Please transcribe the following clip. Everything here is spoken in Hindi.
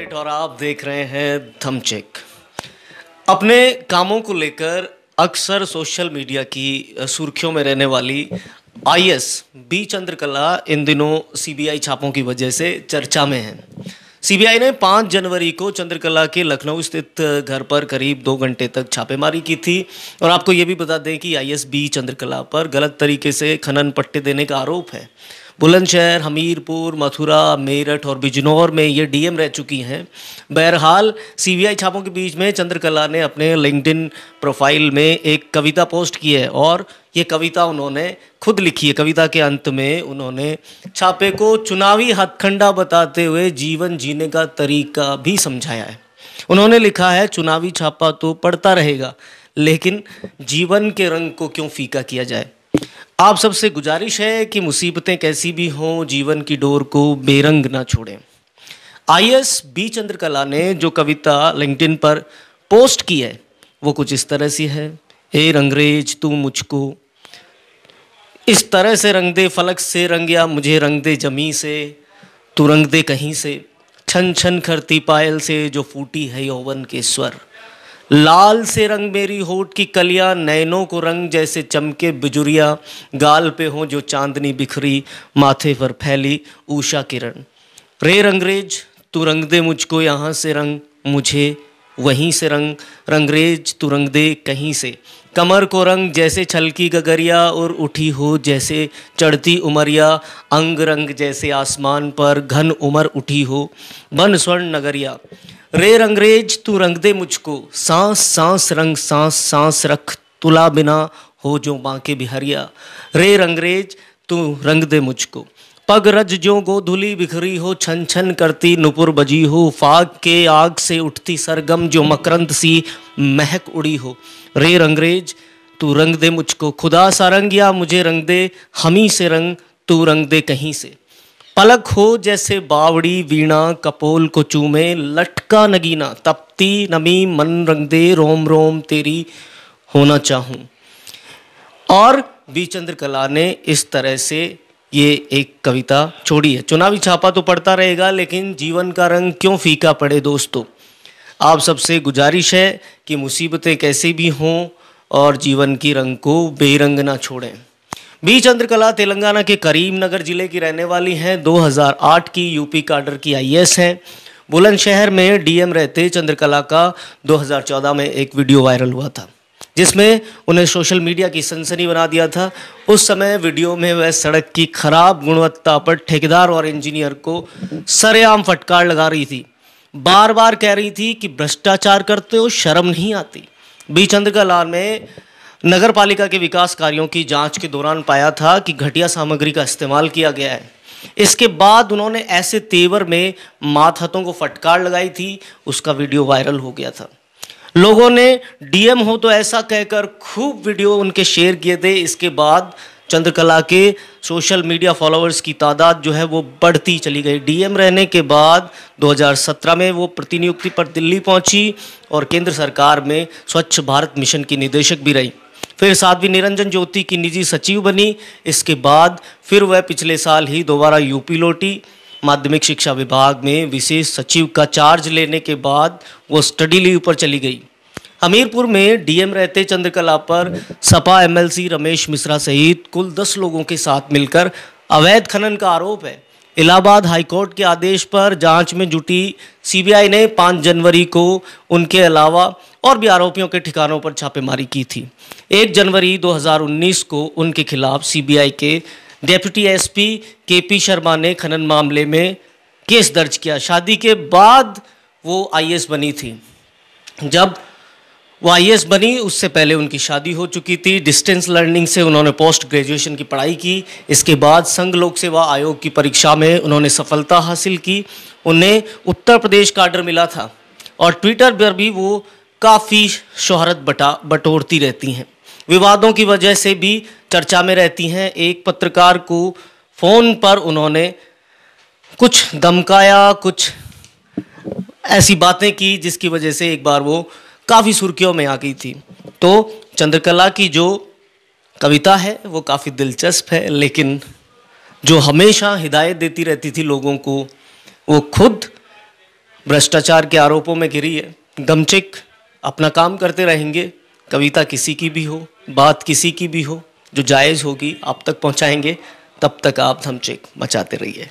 राइट और आप देख रहे हैं थंबचेक। अपने कामों को लेकर अक्सर सोशल मीडिया की सुर्खियों में रहने वाली आईएएस बी चंद्रकला इन दिनों सीबीआई छापों की वजह से चर्चा में है। सीबीआई ने 5 जनवरी को चंद्रकला के लखनऊ स्थित घर पर करीब 2 घंटे तक छापेमारी की थी। और आपको ये भी बता दें कि आईएएस बी चंद्रकला पर गलत तरीके से खनन पट्टे देने का आरोप है। बुलंदशहर, हमीरपुर, मथुरा, मेरठ और बिजनौर में ये डीएम रह चुकी हैं। बहरहाल सीबीआई छापों के बीच में चंद्रकला ने अपने लिंक्डइन प्रोफाइल में एक कविता पोस्ट की है और ये कविता उन्होंने खुद लिखी है। कविता के अंत में उन्होंने छापे को चुनावी हथकंडा बताते हुए जीवन जीने का तरीका भी समझाया है। उन्होंने लिखा है, चुनावी छापा तो पड़ता रहेगा, लेकिन जीवन के रंग को क्यों फीका किया जाए। आप सबसे गुजारिश है कि मुसीबतें कैसी भी हों, जीवन की डोर को बेरंग ना छोड़ें। आईएएस बी चंद्रकला ने जो कविता लिंक्डइन पर पोस्ट की है वो कुछ इस तरह सी है। ए रंगरेज तू मुझको इस तरह से रंग दे, फलक से रंग या मुझे रंग दे जमी से, तू रंग दे कहीं से, छन छन करती पायल से जो फूटी है यौवन के स्वर। लाल से रंग मेरी होठ की कलियां, नैनों को रंग जैसे चमके बिजुरिया, गाल पे हो जो चांदनी बिखरी, माथे पर फैली उषा किरण। रे रंगरेज तू रंग दे मुझको यहाँ से रंग, मुझे वहीं से रंग, रंगरेज तू रंग दे कहीं से। कमर को रंग जैसे छलकी गगरिया और उठी हो जैसे चढ़ती उमरिया, अंग रंग जैसे आसमान पर घन उमर उठी हो बन स्वर्ण नगरिया। रे रंगरेज तू रंग दे मुझको, सांस सांस रंग सांस सांस रख, तुला बिना हो जो बांके बिहरिया। रे रंगरेज तू रंग दे मुझको, पग रज जो गोधुली बिखरी हो, छन छन करती नुपुर बजी हो, फाग के आग से उठती सरगम जो मकरंद सी महक उड़ी हो। रे रंगरेज तू रंग दे मुझको, खुदा सा रंग या मुझे रंग दे, हमी से रंग तू रंग दे कहीं से। पलक हो जैसे बावड़ी वीणा, कपोल को चूमे लटका नगीना, तपती नमी मन रंग दे, रोम रोम तेरी होना चाहूं। और बी चंद्रकला ने इस तरह से ये एक कविता छोड़ी है। चुनावी छापा तो पड़ता रहेगा, लेकिन जीवन का रंग क्यों फीका पड़े। दोस्तों, आप सबसे गुजारिश है कि मुसीबतें कैसे भी हों और जीवन की रंग को बेरंग ना छोड़ें। बी चंद्रकला तेलंगाना के करीमनगर जिले की रहने वाली हैं। 2008 की यूपी काडर की आईएएस हैं। बुलंदशहर में डीएम रहते चंद्रकला का 2014 में एक वीडियो वायरल हुआ था, जिसमें उन्हें सोशल मीडिया की सनसनी बना दिया था। उस समय वीडियो में वह सड़क की खराब गुणवत्ता पर ठेकेदार और इंजीनियर को सरेआम फटकार लगा रही थी। बार बार कह रही थी कि भ्रष्टाचार करते हो, शर्म नहीं आती। बी चंद्रकला ने नगर पालिका के विकास कार्यों की जांच के दौरान पाया था कि घटिया सामग्री का इस्तेमाल किया गया है। इसके बाद उन्होंने ऐसे तेवर में मातहतों को फटकार लगाई थी। उसका वीडियो वायरल हो गया था। लोगों ने डीएम हो तो ऐसा कहकर खूब वीडियो उनके शेयर किए थे। इसके बाद चंद्रकला के सोशल मीडिया फॉलोअर्स की तादाद जो है वो बढ़ती चली गई। डीएम रहने के बाद 2017 में वो प्रतिनियुक्ति पर दिल्ली पहुंची और केंद्र सरकार में स्वच्छ भारत मिशन की निदेशक भी रही। फिर साध्वी निरंजन ज्योति की निजी सचिव बनी। इसके बाद फिर वह पिछले साल ही दोबारा यूपी लौटी। माध्यमिक शिक्षा विभाग में विशेष सचिव का चार्ज लेने के बाद वो स्टडी लीव पर चली गई। हमीरपुर में डीएम रहते चंद्रकला पर सपा एमएलसी रमेश मिश्रा सहित कुल 10 लोगों के साथ मिलकर अवैध खनन का आरोप है। इलाहाबाद हाईकोर्ट के आदेश पर जांच में जुटी सीबीआई ने 5 जनवरी को उनके अलावा और भी आरोपियों के ठिकानों पर छापेमारी की थी। 1 जनवरी 2019 को उनके खिलाफ सीबीआई के डेप्यूटी एसपी केपी शर्मा ने खनन मामले में केस दर्ज किया। शादी के बाद वो आईएएस बनी थी। जब वो आईएएस बनी उससे पहले उनकी शादी हो चुकी थी। डिस्टेंस लर्निंग से उन्होंने पोस्ट ग्रेजुएशन की पढ़ाई की। इसके बाद संघ लोक सेवा आयोग की परीक्षा में उन्होंने सफलता हासिल की। उन्हें उत्तर प्रदेश काडर मिला था और ट्विटर पर भी वो काफ़ी शोहरत बटोरती रहती हैं। विवादों की वजह से भी चर्चा में रहती हैं। एक पत्रकार को फ़ोन पर उन्होंने कुछ धमकाया, कुछ ऐसी बातें की जिसकी वजह से एक बार वो काफ़ी सुर्खियों में आ गई थी। तो चंद्रकला की जो कविता है वो काफ़ी दिलचस्प है, लेकिन जो हमेशा हिदायत देती रहती थी लोगों को, वो खुद भ्रष्टाचार के आरोपों में घिरी है। धमचिक अपना काम करते रहेंगे, कविता किसी की भी हो, बात किसी की भी हो, जो जायज़ होगी आप तक पहुंचाएंगे। तब तक आप धमचिक मचाते रहिए।